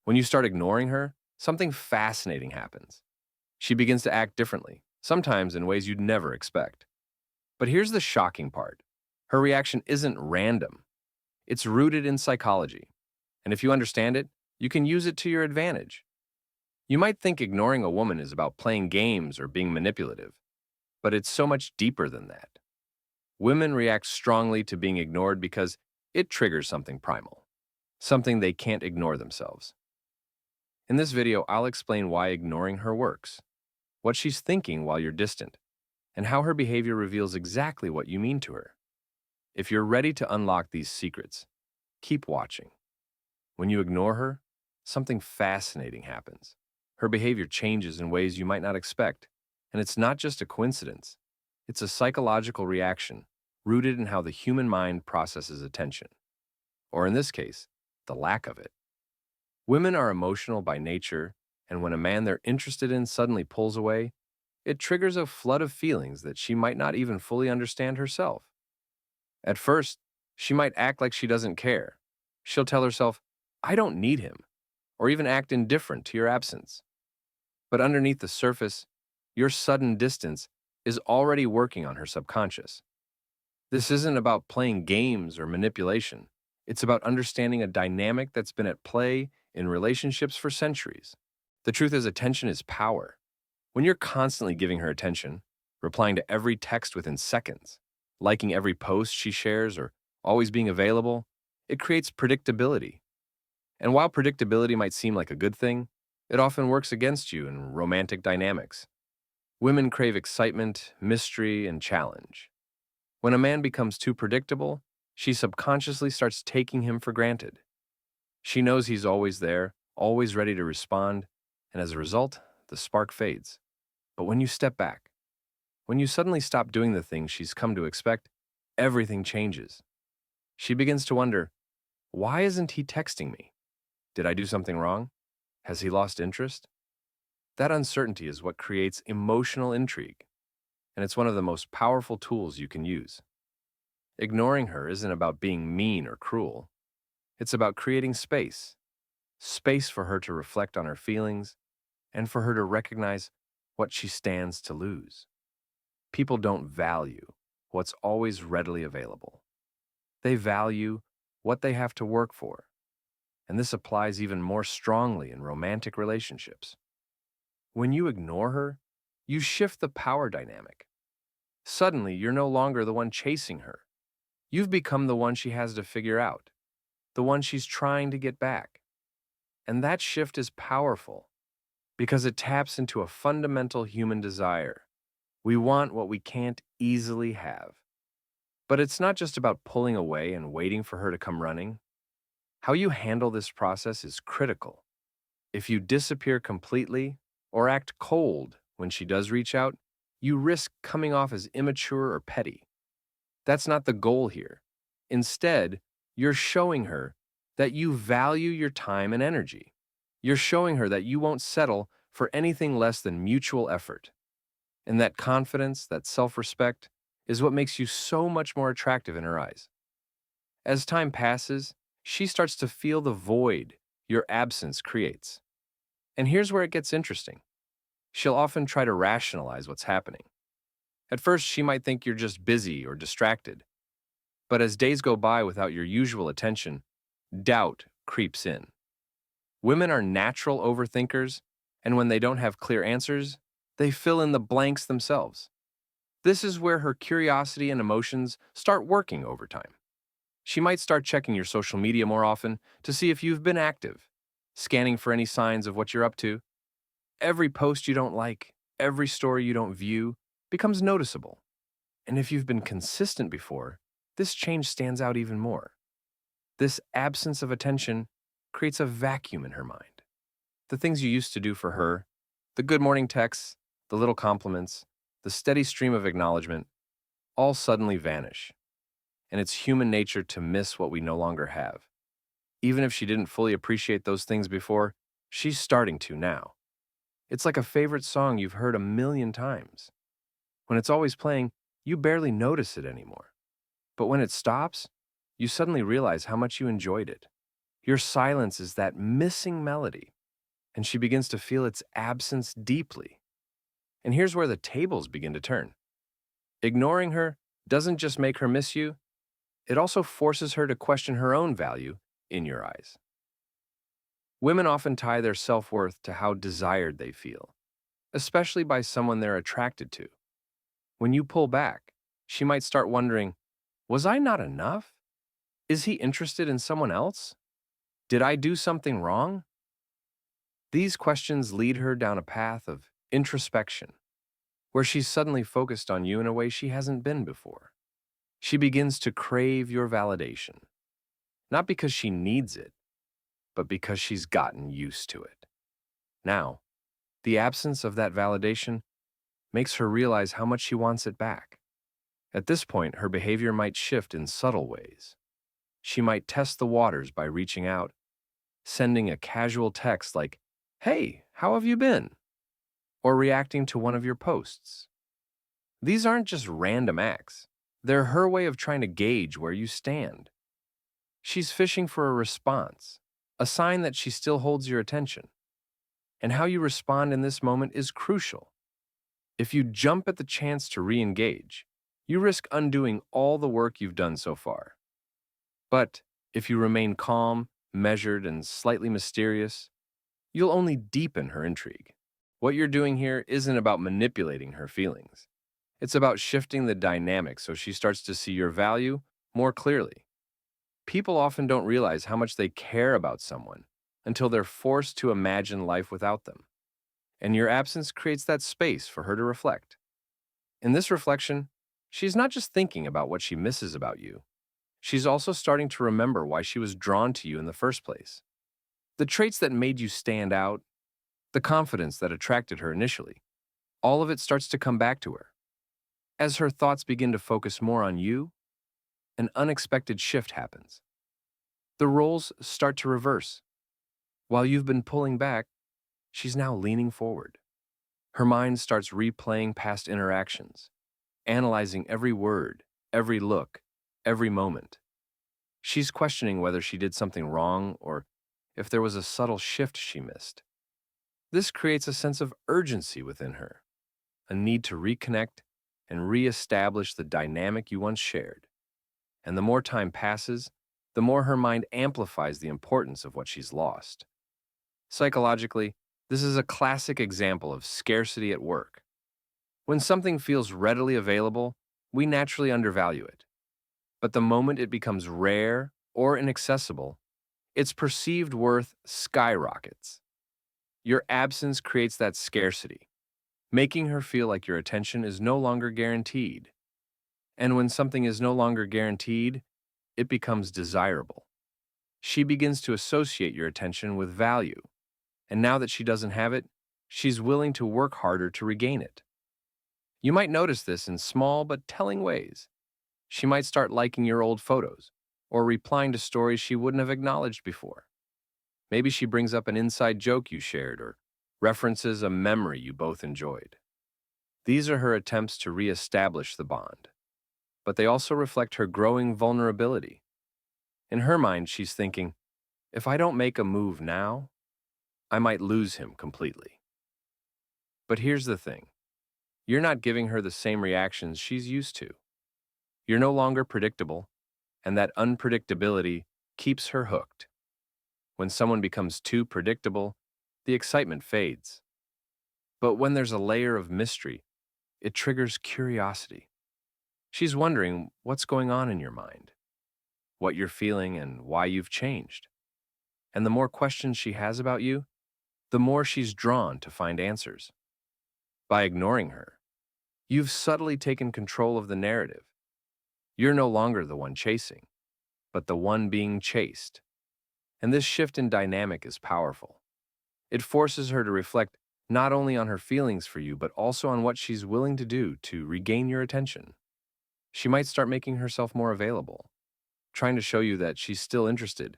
When you start ignoring her, something fascinating happens. She begins to act differently, sometimes in ways you'd never expect. But here's the shocking part. Her reaction isn't random. It's rooted in psychology. And if you understand it, you can use it to your advantage. You might think ignoring a woman is about playing games or being manipulative, but it's so much deeper than that. Women react strongly to being ignored because it triggers something primal, something they can't ignore themselves. In this video, I'll explain why ignoring her works, what she's thinking while you're distant, and how her behavior reveals exactly what you mean to her. If you're ready to unlock these secrets, keep watching. When you ignore her, something fascinating happens. Her behavior changes in ways you might not expect, and it's not just a coincidence. It's a psychological reaction rooted in how the human mind processes attention, or in this case, the lack of it. Women are emotional by nature, and when a man they're interested in suddenly pulls away, it triggers a flood of feelings that she might not even fully understand herself. At first, she might act like she doesn't care. She'll tell herself, I don't need him, or even act indifferent to your absence. But underneath the surface, your sudden distance is already working on her subconscious. This isn't about playing games or manipulation. It's about understanding a dynamic that's been at play in relationships for centuries. The truth is, attention is power. When you're constantly giving her attention, replying to every text within seconds, liking every post she shares, or always being available, it creates predictability. And while predictability might seem like a good thing, it often works against you in romantic dynamics. Women crave excitement, mystery, and challenge. When a man becomes too predictable, she subconsciously starts taking him for granted. She knows he's always there, always ready to respond, and as a result, the spark fades. But when you step back, when you suddenly stop doing the things she's come to expect, everything changes. She begins to wonder, why isn't he texting me? Did I do something wrong? Has he lost interest? That uncertainty is what creates emotional intrigue, and it's one of the most powerful tools you can use. Ignoring her isn't about being mean or cruel. It's about creating space for her to reflect on her feelings and for her to recognize what she stands to lose. People don't value what's always readily available. They value what they have to work for, and this applies even more strongly in romantic relationships. When you ignore her, you shift the power dynamic. Suddenly, you're no longer the one chasing her. You've become the one she has to figure out, the one she's trying to get back. And that shift is powerful because it taps into a fundamental human desire. We want what we can't easily have. But it's not just about pulling away and waiting for her to come running. How you handle this process is critical. If you disappear completely or act cold when she does reach out, you risk coming off as immature or petty. That's not the goal here. Instead, you're showing her that you value your time and energy. You're showing her that you won't settle for anything less than mutual effort. And that confidence, that self-respect, is what makes you so much more attractive in her eyes. As time passes, she starts to feel the void your absence creates. And here's where it gets interesting. She'll often try to rationalize what's happening. At first, she might think you're just busy or distracted. But as days go by without your usual attention, doubt creeps in. Women are natural overthinkers, and when they don't have clear answers, they fill in the blanks themselves. This is where her curiosity and emotions start working overtime. She might start checking your social media more often to see if you've been active, scanning for any signs of what you're up to. Every post you don't like, every story you don't view, becomes noticeable. And if you've been consistent before, this change stands out even more. This absence of attention creates a vacuum in her mind. The things you used to do for her, the good morning texts, the little compliments, the steady stream of acknowledgement, all suddenly vanish. And it's human nature to miss what we no longer have. Even if she didn't fully appreciate those things before, she's starting to now. It's like a favorite song you've heard a million times. When it's always playing, you barely notice it anymore. But when it stops, you suddenly realize how much you enjoyed it. Your silence is that missing melody, and she begins to feel its absence deeply. And here's where the tables begin to turn. Ignoring her doesn't just make her miss you, it also forces her to question her own value in your eyes. Women often tie their self-worth to how desired they feel, especially by someone they're attracted to. When you pull back, she might start wondering, was I not enough? Is he interested in someone else? Did I do something wrong? These questions lead her down a path of introspection, where she's suddenly focused on you in a way she hasn't been before. She begins to crave your validation, not because she needs it, but because she's gotten used to it. Now, the absence of that validation makes her realize how much she wants it back. At this point, her behavior might shift in subtle ways. She might test the waters by reaching out, sending a casual text like, "Hey, how have you been?" or reacting to one of your posts. These aren't just random acts. They're her way of trying to gauge where you stand. She's fishing for a response, a sign that she still holds your attention. And how you respond in this moment is crucial. If you jump at the chance to re-engage, you risk undoing all the work you've done so far. But if you remain calm, measured, and slightly mysterious, you'll only deepen her intrigue. What you're doing here isn't about manipulating her feelings. It's about shifting the dynamic so she starts to see your value more clearly. People often don't realize how much they care about someone until they're forced to imagine life without them. And your absence creates that space for her to reflect. In this reflection, she's not just thinking about what she misses about you. She's also starting to remember why she was drawn to you in the first place. The traits that made you stand out, the confidence that attracted her initially, all of it starts to come back to her. As her thoughts begin to focus more on you, an unexpected shift happens. The roles start to reverse. While you've been pulling back, she's now leaning forward. Her mind starts replaying past interactions, analyzing every word, every look, every moment. She's questioning whether she did something wrong or if there was a subtle shift she missed. This creates a sense of urgency within her, a need to reconnect and reestablish the dynamic you once shared. And the more time passes, the more her mind amplifies the importance of what she's lost. Psychologically, this is a classic example of scarcity at work. When something feels readily available, we naturally undervalue it. But the moment it becomes rare or inaccessible, its perceived worth skyrockets. Your absence creates that scarcity, making her feel like your attention is no longer guaranteed. And when something is no longer guaranteed, it becomes desirable. She begins to associate your attention with value, and now that she doesn't have it, she's willing to work harder to regain it. You might notice this in small but telling ways. She might start liking your old photos, or replying to stories she wouldn't have acknowledged before. Maybe she brings up an inside joke you shared or references a memory you both enjoyed. These are her attempts to reestablish the bond, but they also reflect her growing vulnerability. In her mind, she's thinking, if I don't make a move now, I might lose him completely. But here's the thing. You're not giving her the same reactions she's used to. You're no longer predictable, and that unpredictability keeps her hooked. When someone becomes too predictable, the excitement fades. But when there's a layer of mystery, it triggers curiosity. She's wondering what's going on in your mind, what you're feeling, and why you've changed. And the more questions she has about you, the more she's drawn to find answers. By ignoring her, you've subtly taken control of the narrative. You're no longer the one chasing, but the one being chased. And this shift in dynamic is powerful. It forces her to reflect not only on her feelings for you, but also on what she's willing to do to regain your attention. She might start making herself more available, trying to show you that she's still interested.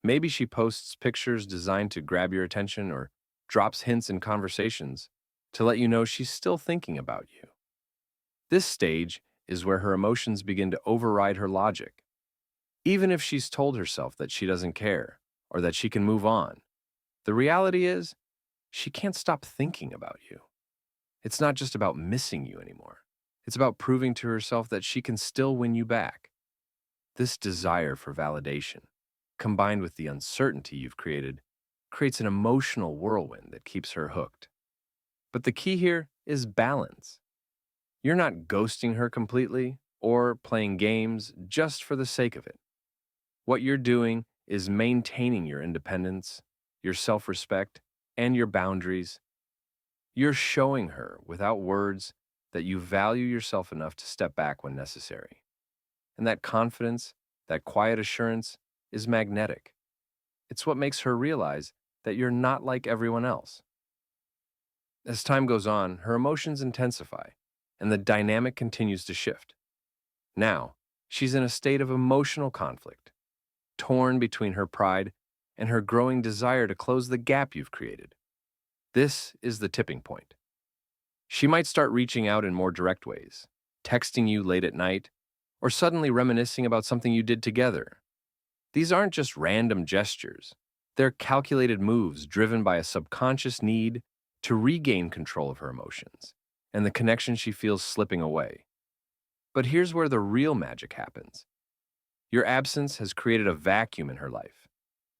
Maybe she posts pictures designed to grab your attention or drops hints in conversations to let you know she's still thinking about you. This stage is where her emotions begin to override her logic. Even if she's told herself that she doesn't care, or that she can move on. The reality is, she can't stop thinking about you. It's not just about missing you anymore. It's about proving to herself that she can still win you back. This desire for validation, combined with the uncertainty you've created, creates an emotional whirlwind that keeps her hooked. But the key here is balance. You're not ghosting her completely or playing games just for the sake of it. What you're doing is maintaining your independence, your self-respect, and your boundaries. You're showing her, without words, that you value yourself enough to step back when necessary. And that confidence, that quiet assurance, is magnetic. It's what makes her realize that you're not like everyone else. As time goes on, her emotions intensify, and the dynamic continues to shift. Now, she's in a state of emotional conflict, torn between her pride and her growing desire to close the gap you've created. This is the tipping point. She might start reaching out in more direct ways, texting you late at night, or suddenly reminiscing about something you did together. These aren't just random gestures. They're calculated moves driven by a subconscious need to regain control of her emotions and the connection she feels slipping away. But here's where the real magic happens. Your absence has created a vacuum in her life,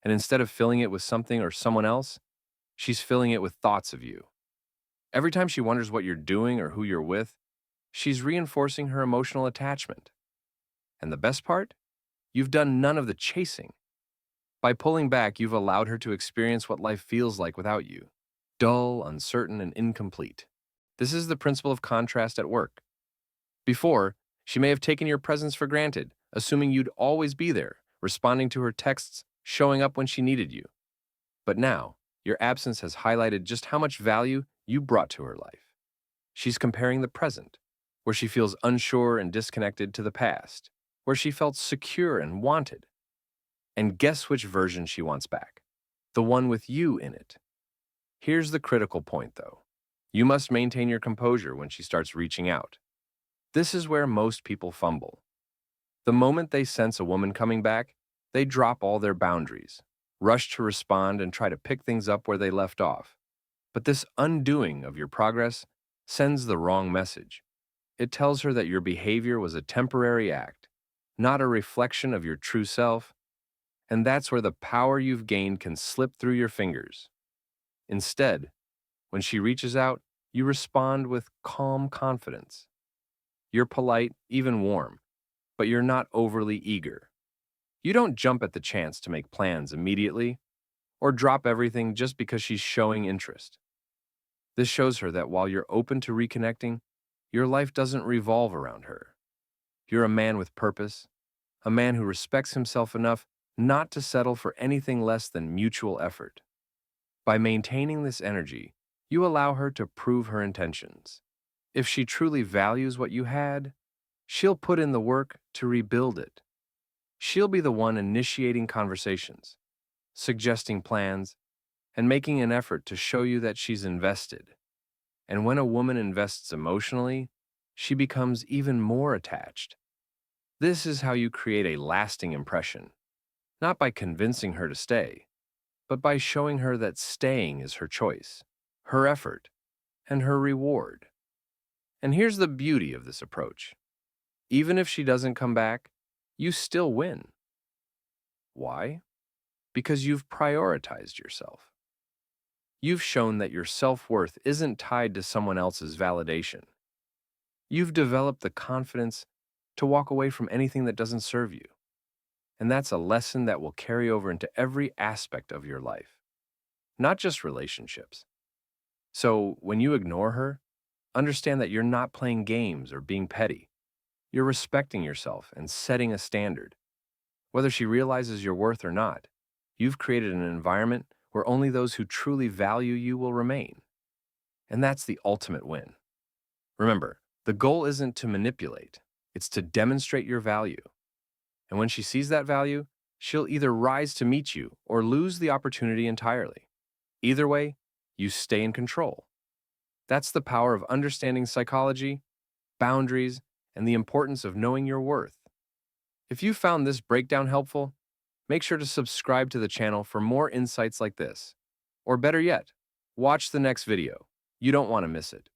and instead of filling it with something or someone else, she's filling it with thoughts of you. Every time she wonders what you're doing or who you're with, she's reinforcing her emotional attachment. And the best part? You've done none of the chasing. By pulling back, you've allowed her to experience what life feels like without you. Dull, uncertain, and incomplete. This is the principle of contrast at work. Before, she may have taken your presence for granted, assuming you'd always be there, responding to her texts, showing up when she needed you. But now, your absence has highlighted just how much value you brought to her life. She's comparing the present, where she feels unsure and disconnected, to the past, where she felt secure and wanted. And guess which version she wants back? The one with you in it. Here's the critical point, though. You must maintain your composure when she starts reaching out. This is where most people fumble. The moment they sense a woman coming back, they drop all their boundaries, rush to respond, and try to pick things up where they left off. But this undoing of your progress sends the wrong message. It tells her that your behavior was a temporary act, not a reflection of your true self, and that's where the power you've gained can slip through your fingers. Instead, when she reaches out, you respond with calm confidence. You're polite, even warm, but you're not overly eager. You don't jump at the chance to make plans immediately or drop everything just because she's showing interest. This shows her that while you're open to reconnecting, your life doesn't revolve around her. You're a man with purpose, a man who respects himself enough not to settle for anything less than mutual effort. By maintaining this energy, you allow her to prove her intentions. If she truly values what you had, she'll put in the work to rebuild it. She'll be the one initiating conversations, suggesting plans, and making an effort to show you that she's invested. And when a woman invests emotionally, she becomes even more attached. This is how you create a lasting impression, not by convincing her to stay, but by showing her that staying is her choice, her effort, and her reward. And here's the beauty of this approach. Even if she doesn't come back, you still win. Why? Because you've prioritized yourself. You've shown that your self-worth isn't tied to someone else's validation. You've developed the confidence to walk away from anything that doesn't serve you. And that's a lesson that will carry over into every aspect of your life, not just relationships. So when you ignore her, understand that you're not playing games or being petty. You're respecting yourself and setting a standard. Whether she realizes your worth or not, you've created an environment where only those who truly value you will remain. And that's the ultimate win. Remember, the goal isn't to manipulate, it's to demonstrate your value. And when she sees that value, she'll either rise to meet you or lose the opportunity entirely. Either way, you stay in control. That's the power of understanding psychology, boundaries, and the importance of knowing your worth. If you found this breakdown helpful, Make sure to subscribe to the channel for more insights like this. Or better yet, watch the next video. You don't want to miss it.